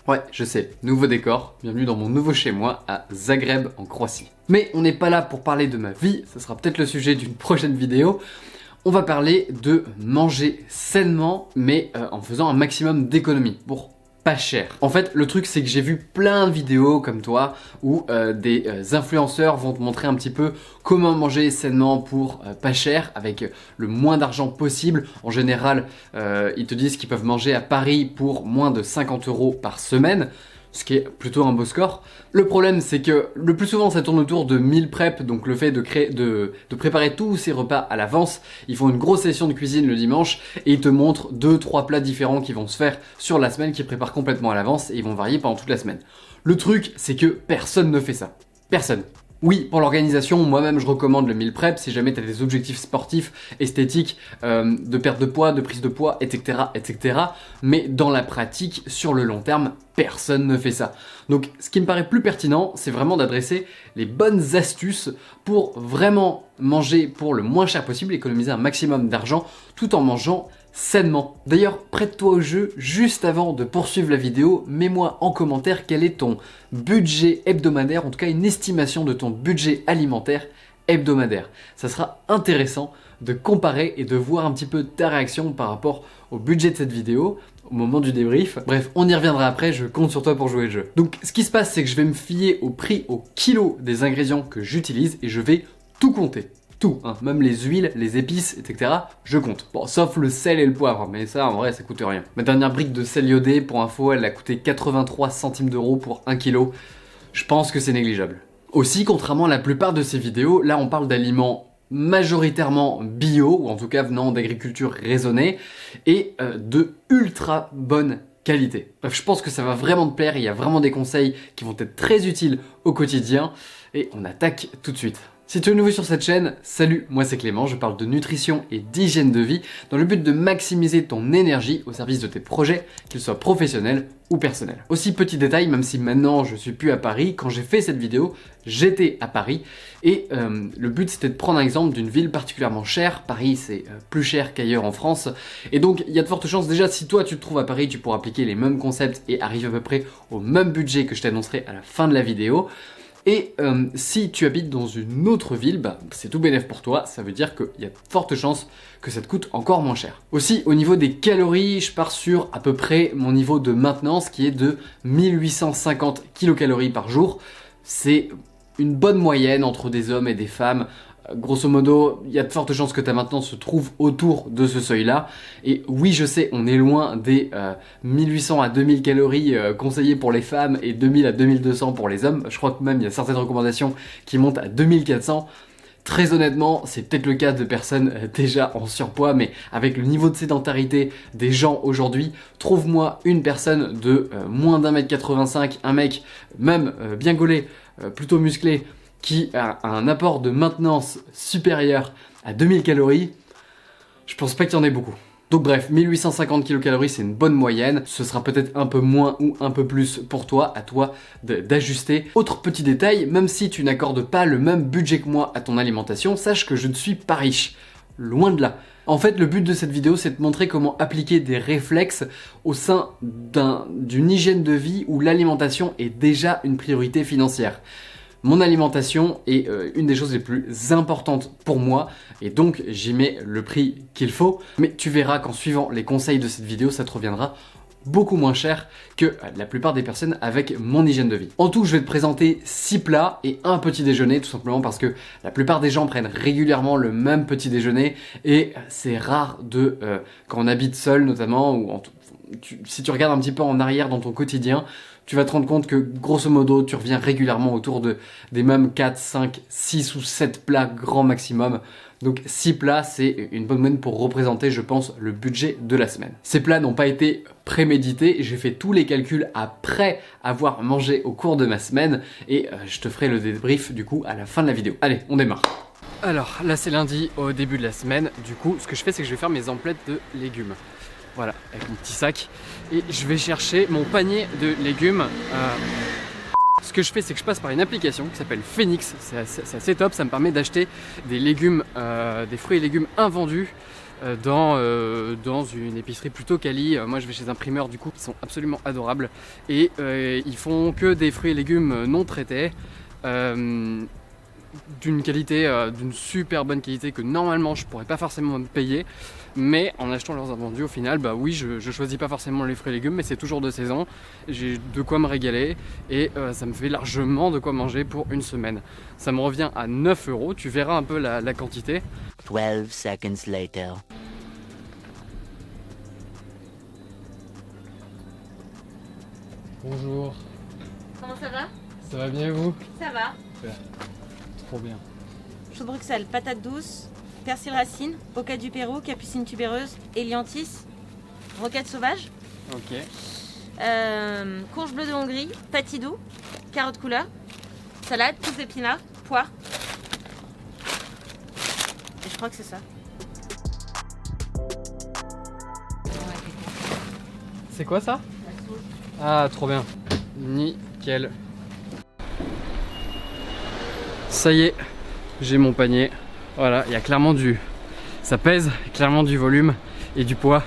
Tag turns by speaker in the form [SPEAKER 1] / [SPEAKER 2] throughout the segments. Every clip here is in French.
[SPEAKER 1] Ouais, je sais, nouveau décor, bienvenue dans mon nouveau chez moi à Zagreb en Croatie. Mais on n'est pas là pour parler de ma vie, ça sera peut-être le sujet d'une prochaine vidéo. On va parler de manger sainement, mais en faisant un maximum d'économies, pour pas cher. En fait, le truc c'est que j'ai vu plein de vidéos comme toi où des influenceurs vont te montrer un petit peu comment manger sainement pour pas cher avec le moins d'argent possible. En général, ils te disent qu'ils peuvent manger à Paris pour moins de 50 € par semaine, ce qui est plutôt un beau score. Le problème c'est que le plus souvent ça tourne autour de meal prep, donc le fait de préparer tous ces repas à l'avance. Ils font une grosse session de cuisine le dimanche et ils te montrent 2-3 plats différents qui vont se faire sur la semaine, qui préparent complètement à l'avance et ils vont varier pendant toute la semaine. Le truc c'est que personne ne fait ça. Personne. Oui, pour l'organisation, moi-même je recommande le meal prep si jamais tu as des objectifs sportifs, esthétiques, de perte de poids, de prise de poids, etc., etc. Mais dans la pratique, sur le long terme, personne ne fait ça. Donc ce qui me paraît plus pertinent, c'est vraiment d'adresser les bonnes astuces pour vraiment manger pour le moins cher possible, économiser un maximum d'argent tout en mangeant sainement. D'ailleurs, prête-toi au jeu, juste avant de poursuivre la vidéo, mets-moi en commentaire quel est ton budget hebdomadaire, en tout cas une estimation de ton budget alimentaire hebdomadaire. Ça sera intéressant de comparer et de voir un petit peu ta réaction par rapport au budget de cette vidéo au moment du débrief. Bref, on y reviendra après, je compte sur toi pour jouer le jeu. Donc ce qui se passe, c'est que je vais me fier au prix au kilo des ingrédients que j'utilise et je vais tout compter. Tout, hein, même les huiles, les épices, etc. Je compte. Bon, sauf le sel et le poivre, mais ça en vrai ça coûte rien. Ma dernière brique de sel iodé, pour info, elle a coûté 83 centimes d'euros pour 1 kg. Je pense que c'est négligeable. Aussi, contrairement à la plupart de ces vidéos, là on parle d'aliments majoritairement bio, ou en tout cas venant d'agriculture raisonnée, et de ultra bonne qualité. Bref, je pense que ça va vraiment te plaire, il y a vraiment des conseils qui vont être très utiles au quotidien, et on attaque tout de suite. Si tu es nouveau sur cette chaîne, salut, moi c'est Clément, je parle de nutrition et d'hygiène de vie dans le but de maximiser ton énergie au service de tes projets, qu'ils soient professionnels ou personnels. Aussi petit détail, même si maintenant je suis plus à Paris, quand j'ai fait cette vidéo, j'étais à Paris et le but c'était de prendre un exemple d'une ville particulièrement chère. Paris c'est plus cher qu'ailleurs en France et donc il y a de fortes chances déjà si toi tu te trouves à Paris, tu pourras appliquer les mêmes concepts et arriver à peu près au même budget que je t'annoncerai à la fin de la vidéo. Et si tu habites dans une autre ville, bah, c'est tout bénef pour toi, ça veut dire qu'il y a de fortes chances que ça te coûte encore moins cher. Aussi, au niveau des calories, je pars sur à peu près mon niveau de maintenance qui est de 1850 kilocalories par jour. C'est une bonne moyenne entre des hommes et des femmes. Grosso modo, il y a de fortes chances que ta maintenance se trouve autour de ce seuil-là. Et oui, je sais, on est loin des 1800 à 2000 calories conseillées pour les femmes et 2000 à 2200 pour les hommes. Je crois que même il y a certaines recommandations qui montent à 2400. Très honnêtement, c'est peut-être le cas de personnes déjà en surpoids, mais avec le niveau de sédentarité des gens aujourd'hui, trouve-moi une personne de moins d'1m85, un mec même bien gaulé, plutôt musclé, qui a un apport de maintenance supérieur à 2000 calories, je pense pas qu'il y en ait beaucoup. Donc bref, 1850 kcal c'est une bonne moyenne, ce sera peut-être un peu moins ou un peu plus pour toi, à toi d'ajuster. Autre petit détail, même si tu n'accordes pas le même budget que moi à ton alimentation, sache que je ne suis pas riche, loin de là. En fait, le but de cette vidéo, c'est de montrer comment appliquer des réflexes au sein d'une hygiène de vie où l'alimentation est déjà une priorité financière. Mon alimentation est une des choses les plus importantes pour moi et donc j'y mets le prix qu'il faut. Mais tu verras qu'en suivant les conseils de cette vidéo, ça te reviendra beaucoup moins cher que la plupart des personnes avec mon hygiène de vie. En tout, je vais te présenter 6 plats et un petit déjeuner, tout simplement parce que la plupart des gens prennent régulièrement le même petit déjeuner et c'est rare quand on habite seul notamment, ou si tu regardes un petit peu en arrière dans ton quotidien, tu vas te rendre compte que grosso modo tu reviens régulièrement autour des mêmes 4, 5, 6 ou 7 plats grand maximum. Donc 6 plats c'est une bonne moyenne pour représenter je pense le budget de la semaine. Ces plats n'ont pas été prémédités, j'ai fait tous les calculs après avoir mangé au cours de ma semaine et je te ferai le débrief du coup à la fin de la vidéo. Allez, on démarre. Alors là c'est lundi au début de la semaine, du coup ce que je fais c'est que je vais faire mes emplettes de légumes. Voilà, avec mon petit sac. Et je vais chercher mon panier de légumes. Ce que je fais, c'est que je passe par une application qui s'appelle Phoenix. C'est assez top, ça me permet d'acheter des légumes, des fruits et légumes invendus dans une épicerie plutôt quali. Moi je vais chez un primeur du coup, qui sont absolument adorables et ils font que des fruits et légumes non traités, d'une qualité, d'une super bonne qualité que normalement je pourrais pas forcément me payer, mais en achetant leurs invendus au final, bah oui, je choisis pas forcément les fruits et légumes, mais c'est toujours de saison, j'ai de quoi me régaler et ça me fait largement de quoi manger pour une semaine. Ça me revient à 9 €, tu verras un peu la quantité.
[SPEAKER 2] 12 seconds later.
[SPEAKER 1] Bonjour,
[SPEAKER 3] Comment ça va?
[SPEAKER 1] ça va bien et vous?
[SPEAKER 3] Ça va.
[SPEAKER 1] Trop bien.
[SPEAKER 3] Chou de Bruxelles, patates douces, persil racine, oca du Pérou, capucine tubéreuse, hélianthis, roquette sauvage,
[SPEAKER 1] Ok.
[SPEAKER 3] courge bleue de Hongrie, patidou, carotte couleur, salade, tous épinards, poire. Et je crois que c'est ça.
[SPEAKER 1] C'est quoi ça? Ah, trop bien. Nickel. Ça y est, j'ai mon panier. Voilà, il y a clairement ça pèse, clairement du volume et du poids.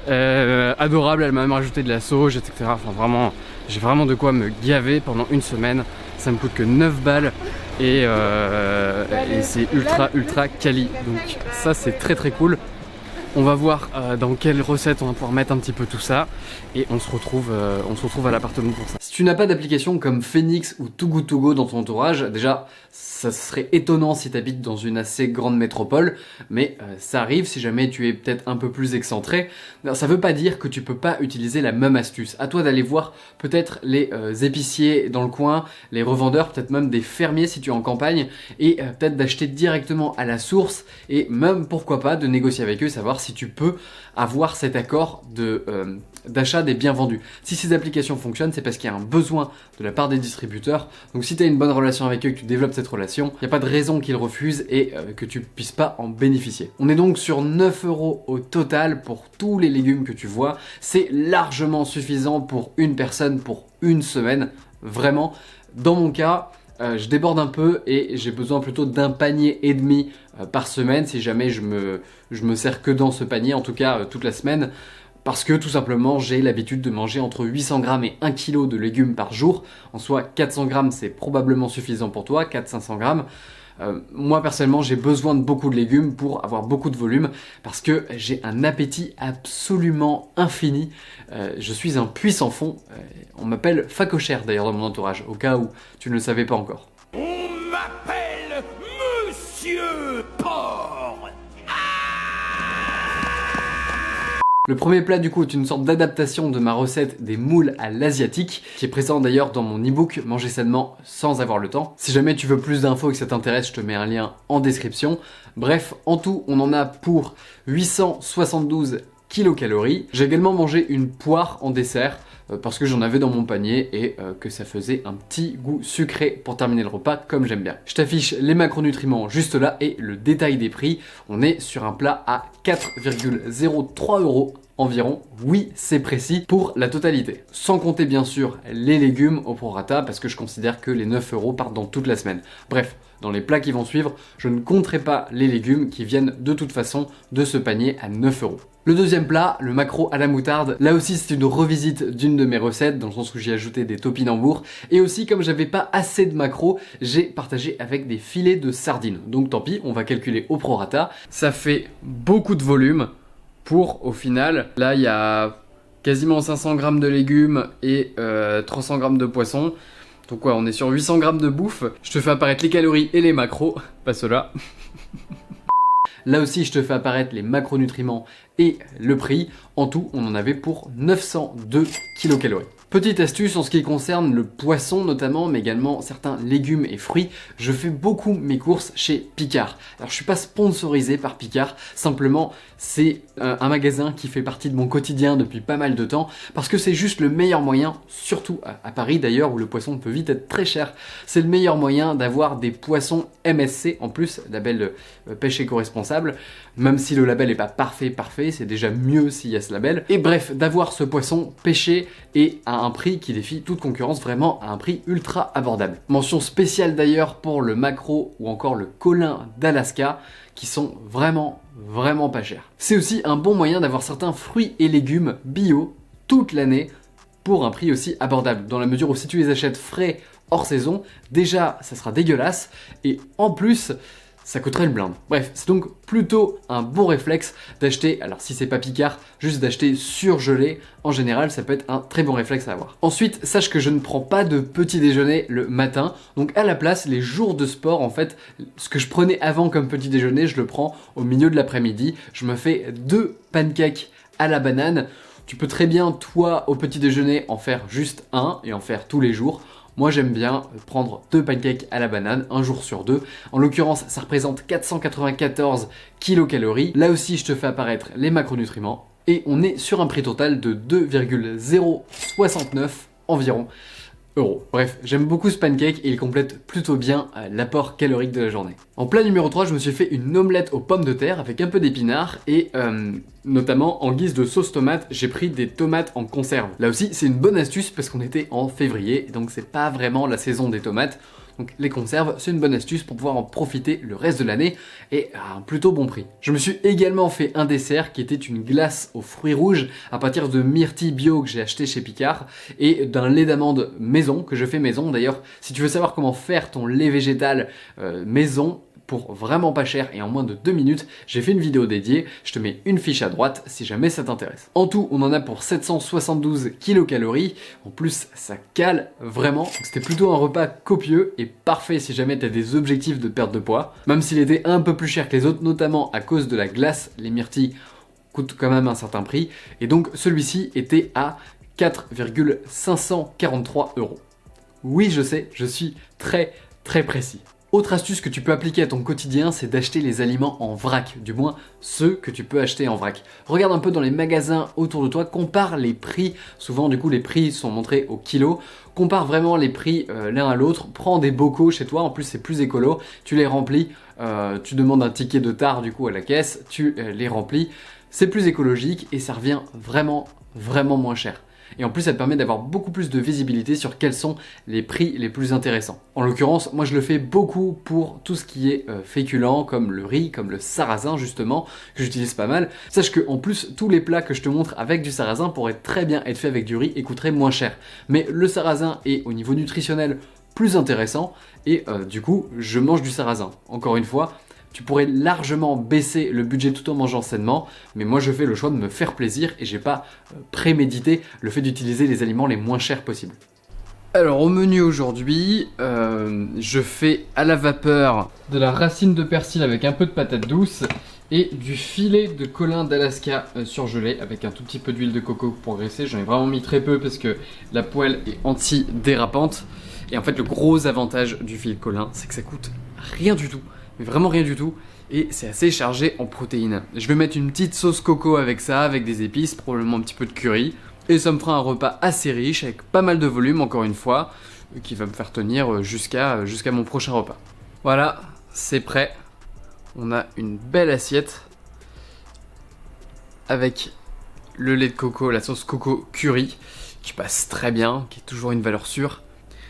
[SPEAKER 1] Adorable, elle m'a même rajouté de la sauge, etc. Enfin vraiment, j'ai vraiment de quoi me gaver pendant une semaine. Ça me coûte que 9 balles et c'est ultra quali. Donc ça c'est très cool. On va voir dans quelle recette on va pouvoir mettre un petit peu tout ça et on se retrouve à l'appartement pour ça. Si tu n'as pas d'application comme Phoenix ou Too Good To Go dans ton entourage, déjà ça serait étonnant si tu habites dans une assez grande métropole, mais ça arrive si jamais tu es peut-être un peu plus excentré. Alors, ça veut pas dire que tu peux pas utiliser la même astuce. À toi d'aller voir peut-être les épiciers dans le coin, les revendeurs, peut-être même des fermiers si tu es en campagne, et peut-être d'acheter directement à la source et même pourquoi pas de négocier avec eux, savoir si tu peux avoir cet accord d'achat des biens vendus. Si ces applications fonctionnent, c'est parce qu'il y a un besoin de la part des distributeurs. Donc si tu as une bonne relation avec eux, que tu développes cette relation, il n'y a pas de raison qu'ils refusent et que tu puisses pas en bénéficier. On est donc sur 9 € au total pour tous les légumes que tu vois. C'est largement suffisant pour une personne pour une semaine. Vraiment, dans mon cas, je déborde un peu et j'ai besoin plutôt d'un panier et demi par semaine si jamais je me sers que dans ce panier, en tout cas toute la semaine. Parce que tout simplement j'ai l'habitude de manger entre 800 grammes et 1 kg de légumes par jour. En soi 400 grammes c'est probablement suffisant pour toi, 400-500 grammes. Moi personnellement j'ai besoin de beaucoup de légumes pour avoir beaucoup de volume parce que j'ai un appétit absolument infini. Je suis un puits sans fond. On m'appelle facochère d'ailleurs dans mon entourage, au cas où tu ne le savais pas encore.
[SPEAKER 4] On m'appelle Monsieur Porc.
[SPEAKER 1] Le premier plat du coup est une sorte d'adaptation de ma recette des moules à l'asiatique, qui est présent d'ailleurs dans mon ebook Manger sainement sans avoir le temps. Si jamais tu veux plus d'infos et que ça t'intéresse, je te mets un lien en description. Bref, en tout, on en a pour 872 kilocalories. J'ai également mangé une poire en dessert, parce que j'en avais dans mon panier et que ça faisait un petit goût sucré pour terminer le repas comme j'aime bien. Je t'affiche les macronutriments juste là et le détail des prix. On est sur un plat à 4,03 € environ, oui c'est précis, pour la totalité. Sans compter bien sûr les légumes au prorata parce que je considère que les 9 € partent dans toute la semaine. Bref, dans les plats qui vont suivre, je ne compterai pas les légumes qui viennent de toute façon de ce panier à 9 €. Le deuxième plat, le maquereau à la moutarde, là aussi c'est une revisite d'une de mes recettes, dans le sens où j'ai ajouté des topinambours, et aussi comme j'avais pas assez de maquereau, j'ai partagé avec des filets de sardines. Donc tant pis, on va calculer au prorata. Ça fait beaucoup de volume pour, au final, là il y a quasiment 500 grammes de légumes et 300 grammes de poisson. Donc ouais, on est sur 800 grammes de bouffe. Je te fais apparaître les calories et les macros, pas cela. Là aussi, je te fais apparaître les macronutriments et le prix. En tout, on en avait pour 902 kilocalories. Petite astuce en ce qui concerne le poisson notamment, mais également certains légumes et fruits, je fais beaucoup mes courses chez Picard. Alors je suis pas sponsorisé par Picard, simplement c'est un magasin qui fait partie de mon quotidien depuis pas mal de temps, parce que c'est juste le meilleur moyen, surtout à Paris d'ailleurs où le poisson peut vite être très cher, c'est le meilleur moyen d'avoir des poissons MSC, en plus label pêche éco-responsable, même si le label n'est pas parfait, c'est déjà mieux s'il y a ce label, et bref, d'avoir ce poisson pêché et à à un prix qui défie toute concurrence, vraiment à un prix ultra abordable. Mention spéciale d'ailleurs pour le maquereau ou encore le colin d'Alaska, qui sont vraiment pas chers. C'est aussi un bon moyen d'avoir certains fruits et légumes bio toute l'année pour un prix aussi abordable, dans la mesure où si tu les achètes frais hors saison, déjà ça sera dégueulasse et en plus ça coûterait le blinde. Bref, c'est donc plutôt un bon réflexe d'acheter, alors si c'est pas Picard, juste d'acheter surgelé. En général, ça peut être un très bon réflexe à avoir. Ensuite, sache que je ne prends pas de petit déjeuner le matin. Donc à la place, les jours de sport, en fait, ce que je prenais avant comme petit déjeuner, je le prends au milieu de l'après-midi. Je me fais 2 pancakes à la banane. Tu peux très bien, toi, au petit déjeuner, en faire juste un et en faire tous les jours. Moi j'aime bien prendre 2 pancakes à la banane, un jour sur 2. En l'occurrence, ça représente 494 kilocalories. Là aussi, je te fais apparaître les macronutriments. Et on est sur un prix total de 2,069 environ euros. Bref, j'aime beaucoup ce pancake et il complète plutôt bien l'apport calorique de la journée. En plat numéro 3, je me suis fait une omelette aux pommes de terre avec un peu d'épinards et notamment en guise de sauce tomate, j'ai pris des tomates en conserve. Là aussi, c'est une bonne astuce parce qu'on était en février, donc c'est pas vraiment la saison des tomates. Donc les conserves, c'est une bonne astuce pour pouvoir en profiter le reste de l'année et à un plutôt bon prix. Je me suis également fait un dessert qui était une glace aux fruits rouges à partir de myrtilles bio que j'ai acheté chez Picard et d'un lait d'amande maison que je fais maison. D'ailleurs, si tu veux savoir comment faire ton lait végétal maison, pour vraiment pas cher et en moins de 2 minutes, j'ai fait une vidéo dédiée, je te mets une fiche à droite si jamais ça t'intéresse. En tout, on en a pour 772 kilocalories, en plus ça cale vraiment, c'était plutôt un repas copieux et parfait si jamais tu as des objectifs de perte de poids, même s'il était un peu plus cher que les autres, notamment à cause de la glace, les myrtilles coûtent quand même un certain prix, et donc celui-ci était à 4,543 euros. Oui, je sais, je suis très précis. Autre astuce que tu peux appliquer à ton quotidien, c'est d'acheter les aliments en vrac, du moins ceux que tu peux acheter en vrac. Regarde un peu dans les magasins autour de toi, compare les prix, souvent du coup les prix sont montrés au kilo, compare vraiment les prix l'un à l'autre, prends des bocaux chez toi, en plus c'est plus écolo, tu les remplis, tu demandes un ticket de tard du coup à la caisse, tu les remplis, c'est plus écologique et ça revient vraiment moins cher. Et en plus ça te permet d'avoir beaucoup plus de visibilité sur quels sont les prix les plus intéressants. En l'occurrence, moi je le fais beaucoup pour tout ce qui est féculent, comme le riz, comme le sarrasin justement, que j'utilise pas mal. Sache que en plus, tous les plats que je te montre avec du sarrasin pourraient très bien être faits avec du riz et coûteraient moins cher. Mais le sarrasin est au niveau nutritionnel plus intéressant et du coup, je mange du sarrasin. Encore une fois, tu pourrais largement baisser le budget tout en mangeant sainement, mais moi je fais le choix de me faire plaisir et j'ai pas prémédité le fait d'utiliser les aliments les moins chers possibles. Alors au menu aujourd'hui, je fais à la vapeur de la racine de persil avec un peu de patate douce et du filet de colin d'Alaska surgelé avec un tout petit peu d'huile de coco pour graisser. J'en ai vraiment mis très peu parce que la poêle est anti-dérapante. Et en fait le gros avantage du filet de colin, c'est que ça coûte rien du tout. Mais vraiment rien du tout, et c'est assez chargé en protéines. Je vais mettre une petite sauce coco avec ça, avec des épices, probablement un petit peu de curry, et ça me fera un repas assez riche, avec pas mal de volume encore une fois, qui va me faire tenir jusqu'à mon prochain repas. Voilà, c'est prêt. On a une belle assiette, avec le lait de coco, la sauce coco curry, qui passe très bien, qui est toujours une valeur sûre.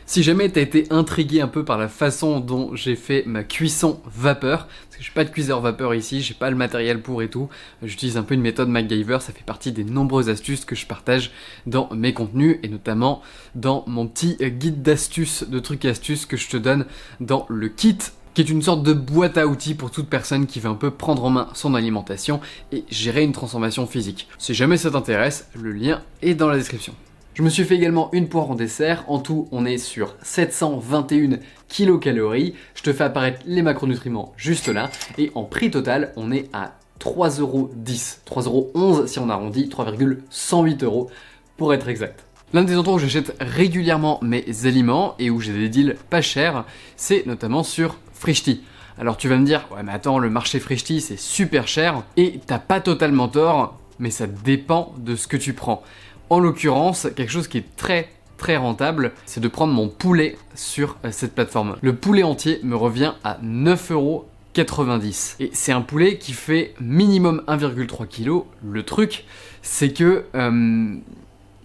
[SPEAKER 1] Si jamais t'as été intrigué un peu par la façon dont j'ai fait ma cuisson vapeur, parce que j'ai pas de cuiseur vapeur ici, j'ai pas le matériel pour et tout, j'utilise un peu une méthode MacGyver, ça fait partie des nombreuses astuces que je partage dans mes contenus et notamment dans mon petit guide d'astuces, de trucs et astuces que je te donne dans le kit, qui est une sorte de boîte à outils pour toute personne qui veut un peu prendre en main son alimentation et gérer une transformation physique. Si jamais ça t'intéresse, le lien est dans la description. Je me suis fait également une poire en dessert, en tout on est sur 721 kilocalories, je te fais apparaître les macronutriments juste là, et en prix total on est à 3,10€, 3,11€ si on arrondit, 3,108 € pour être exact. L'un des endroits où j'achète régulièrement mes aliments et où j'ai des deals pas chers, c'est notamment sur Frischti. Alors tu vas me dire, ouais mais attends, le marché Frischti c'est super cher, et t'as pas totalement tort, mais ça dépend de ce que tu prends. En l'occurrence, quelque chose qui est très rentable, c'est de prendre mon poulet sur cette plateforme. Le poulet entier me revient à 9,90 €. Et c'est un poulet qui fait minimum 1,3 kg. Le truc, c'est que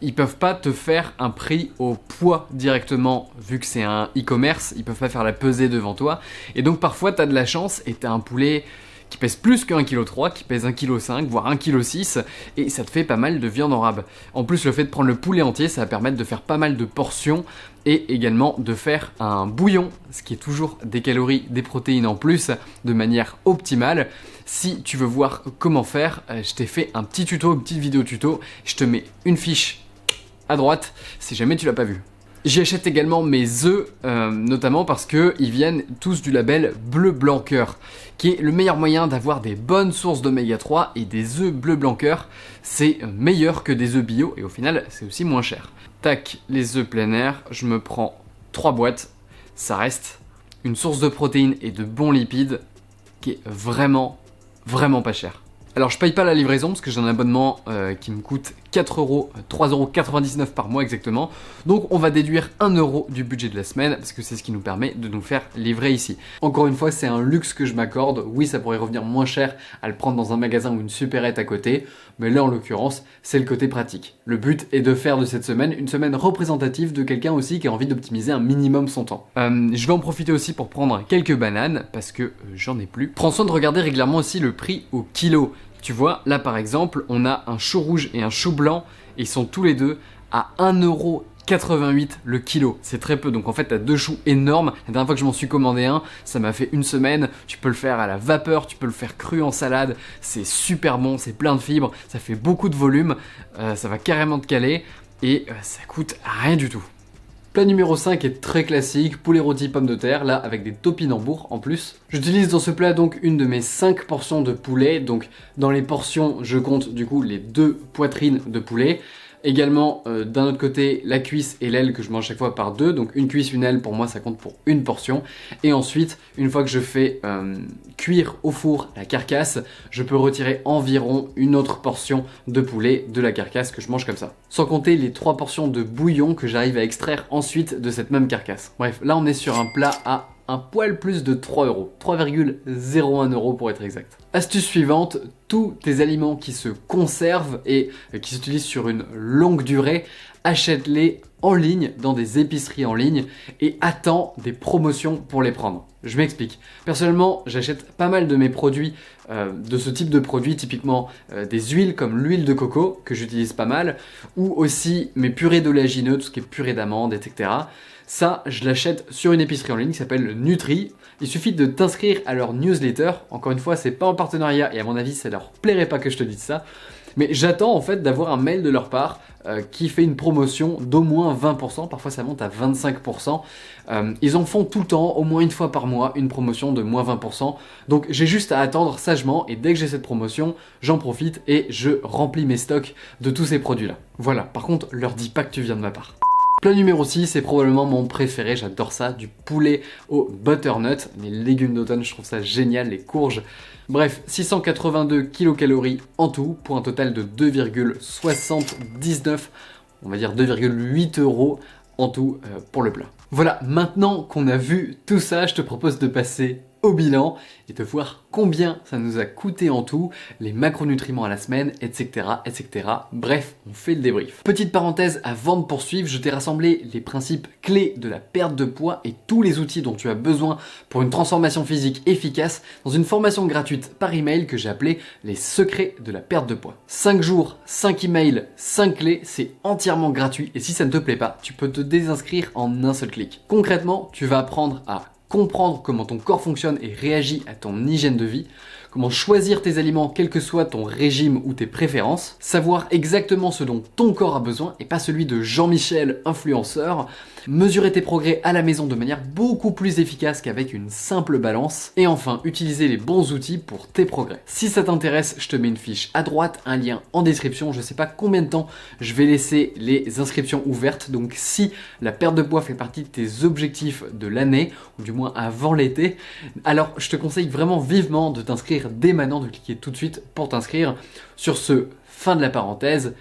[SPEAKER 1] ils peuvent pas te faire un prix au poids directement, vu que c'est un e-commerce, ils peuvent pas faire la pesée devant toi, et donc parfois t'as de la chance et t'as un poulet qui pèse plus que 1,3 kg, qui pèse 1,5 kg, voire 1,6 kg, et ça te fait pas mal de viande en rab. En plus, le fait de prendre le poulet entier, ça va permettre de faire pas mal de portions, et également de faire un bouillon, ce qui est toujours des calories, des protéines en plus, de manière optimale. Si tu veux voir comment faire, je t'ai fait un petit tuto, une petite vidéo tuto, je te mets une fiche à droite, si jamais tu l'as pas vu. J'y achète également mes œufs, notamment parce qu'ils viennent tous du label Bleu Blanc Cœur, qui est le meilleur moyen d'avoir des bonnes sources d'oméga 3, et des œufs Bleu Blanc Cœur, c'est meilleur que des œufs bio, et au final, c'est aussi moins cher. Tac, les œufs plein air, je me prends 3 boîtes, ça reste une source de protéines et de bons lipides qui est vraiment pas cher. Alors je paye pas la livraison parce que j'ai un abonnement qui me coûte 3,99€ par mois exactement. Donc on va déduire 1€ du budget de la semaine parce que c'est ce qui nous permet de nous faire livrer ici. Encore une fois, c'est un luxe que je m'accorde. Oui, ça pourrait revenir moins cher à le prendre dans un magasin ou une supérette à côté, mais là en l'occurrence, c'est le côté pratique. Le but est de faire de cette semaine une semaine représentative de quelqu'un aussi qui a envie d'optimiser un minimum son temps. Je vais en profiter aussi pour prendre quelques bananes parce que j'en ai plus. Prends soin de regarder régulièrement aussi le prix au kilo. Tu vois, là par exemple, on a un chou rouge et un chou blanc, et ils sont tous les deux à 1,88€ le kilo. C'est très peu, donc en fait t'as deux choux énormes. La dernière fois que je m'en suis commandé un, ça m'a fait une semaine. Tu peux le faire à la vapeur, tu peux le faire cru en salade, c'est super bon, c'est plein de fibres, ça fait beaucoup de volume, ça va carrément te caler, et ça coûte rien du tout. Plat numéro 5 est très classique, poulet rôti pommes de terre, là avec des topinambours en plus. J'utilise dans ce plat donc une de mes 5 portions de poulet, donc dans les portions je compte du coup les 2 poitrines de poulet. Également d'un autre côté la cuisse et l'aile que je mange chaque fois par 2, donc une cuisse, une aile, pour moi ça compte pour une portion. Et ensuite, une fois que je fais cuire au four la carcasse, je peux retirer environ une autre portion de poulet de la carcasse que je mange comme ça. Sans compter les 3 portions de bouillon que j'arrive à extraire ensuite de cette même carcasse. Bref, là on est sur un plat à un poil plus de 3€, 3,01€ pour être exact. Astuce suivante, tous tes aliments qui se conservent et qui s'utilisent sur une longue durée, achète-les en ligne, dans des épiceries en ligne, et attends des promotions pour les prendre. Je m'explique. Personnellement, j'achète pas mal de mes produits, de ce type de produits, typiquement des huiles comme l'huile de coco, que j'utilise pas mal, ou aussi mes purées d'oléagineux, tout ce qui est purée d'amandes, etc. Ça, je l'achète sur une épicerie en ligne qui s'appelle Nutri. Il suffit de t'inscrire à leur newsletter. Encore une fois, c'est pas en partenariat et à mon avis, ça leur plairait pas que je te dise ça. Mais j'attends en fait d'avoir un mail de leur part qui fait une promotion d'au moins 20%, parfois ça monte à 25%. Ils en font tout le temps, au moins une fois par mois, une promotion de moins 20%. Donc j'ai juste à attendre sagement et dès que j'ai cette promotion, j'en profite et je remplis mes stocks de tous ces produits-là. Voilà, par contre, leur dis pas que tu viens de ma part. Plat numéro 6, c'est probablement mon préféré, j'adore ça, du poulet au butternut, les légumes d'automne, je trouve ça génial, les courges. Bref, 682 kilocalories en tout, pour un total de 2,79, on va dire 2,8€ en tout pour le plat. Voilà, maintenant qu'on a vu tout ça, je te propose de passer au bilan et de voir combien ça nous a coûté en tout, les macronutriments à la semaine, etc., etc. Bref, on fait le débrief. Petite parenthèse avant de poursuivre, je t'ai rassemblé les principes clés de la perte de poids et tous les outils dont tu as besoin pour une transformation physique efficace dans une formation gratuite par email que j'ai appelée les secrets de la perte de poids. 5 jours, 5 emails, 5 clés, c'est entièrement gratuit et si ça ne te plaît pas, tu peux te désinscrire en un seul clic. Concrètement, tu vas apprendre à comprendre comment ton corps fonctionne et réagit à ton hygiène de vie, comment choisir tes aliments quel que soit ton régime ou tes préférences, savoir exactement ce dont ton corps a besoin et pas celui de Jean-Michel, influenceur, mesurer tes progrès à la maison de manière beaucoup plus efficace qu'avec une simple balance, et enfin utiliser les bons outils pour tes progrès. Si ça t'intéresse, je te mets une fiche à droite, un lien en description, je sais pas combien de temps je vais laisser les inscriptions ouvertes, donc si la perte de poids fait partie de tes objectifs de l'année, ou du moins avant l'été, alors je te conseille vraiment vivement de t'inscrire dès maintenant, de cliquer tout de suite pour t'inscrire. Sur ce, fin de la parenthèse,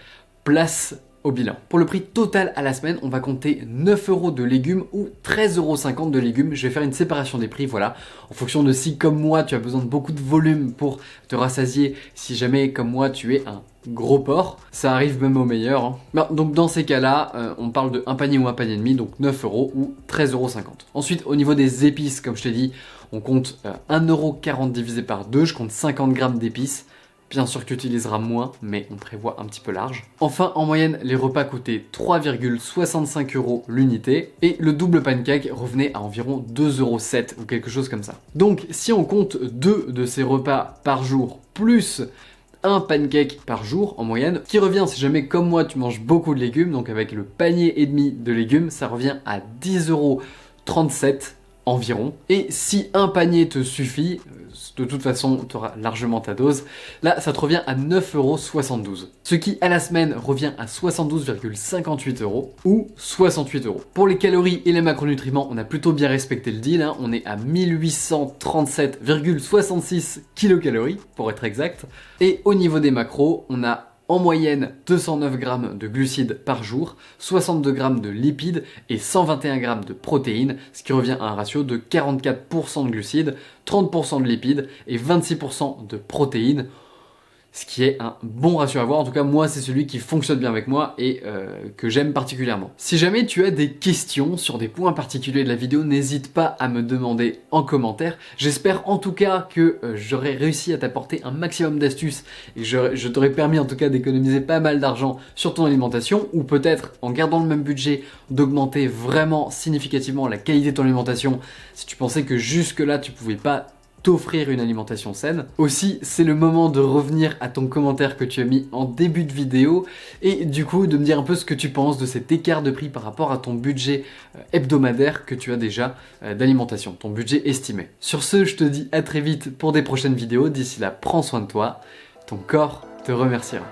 [SPEAKER 1] place au bilan. Pour le prix total à la semaine, on va compter 9 € de légumes ou 13,50 € de légumes. Je vais faire une séparation des prix, voilà, en fonction de si, comme moi, tu as besoin de beaucoup de volume pour te rassasier, si jamais, comme moi, tu es un gros porc, ça arrive même au meilleur. Hein. Ben, donc dans ces cas-là, on parle de un panier ou un panier et demi, donc 9 € ou 13,50 €. Ensuite, au niveau des épices, comme je t'ai dit, on compte 1,40 € divisé par 2, je compte 50 g d'épices. Bien sûr que tu utiliseras moins, mais on prévoit un petit peu large. Enfin, en moyenne, les repas coûtaient 3,65 € l'unité et le double pancake revenait à environ 2,07 € ou quelque chose comme ça. Donc, si on compte 2 de ces repas par jour plus un pancake par jour en moyenne, qui revient, si jamais comme moi tu manges beaucoup de légumes, donc avec le panier et demi de légumes, ça revient à 10,37 € environ. Et si un panier te suffit, de toute façon tu auras largement ta dose, là ça te revient à 9,72 €. Ce qui à la semaine revient à 72,58 € ou 68 €. Pour les calories et les macronutriments, on a plutôt bien respecté le deal, hein. On est à 1837,66 kcal pour être exact. Et au niveau des macros, on a en moyenne 209 g de glucides par jour, 62 g de lipides et 121 g de protéines, ce qui revient à un ratio de 44% de glucides, 30% de lipides et 26% de protéines, ce qui est un bon ratio à avoir. En tout cas, moi, c'est celui qui fonctionne bien avec moi et que j'aime particulièrement. Si jamais tu as des questions sur des points particuliers de la vidéo, n'hésite pas à me demander en commentaire. J'espère en tout cas que j'aurai réussi à t'apporter un maximum d'astuces et je t'aurai permis en tout cas d'économiser pas mal d'argent sur ton alimentation, ou peut-être en gardant le même budget d'augmenter vraiment significativement la qualité de ton alimentation si tu pensais que jusque là tu pouvais pas t'offrir une alimentation saine. Aussi, c'est le moment de revenir à ton commentaire que tu as mis en début de vidéo et du coup de me dire un peu ce que tu penses de cet écart de prix par rapport à ton budget hebdomadaire que tu as déjà d'alimentation, ton budget estimé. Sur ce, je te dis à très vite pour des prochaines vidéos. D'ici là, prends soin de toi, ton corps te remerciera.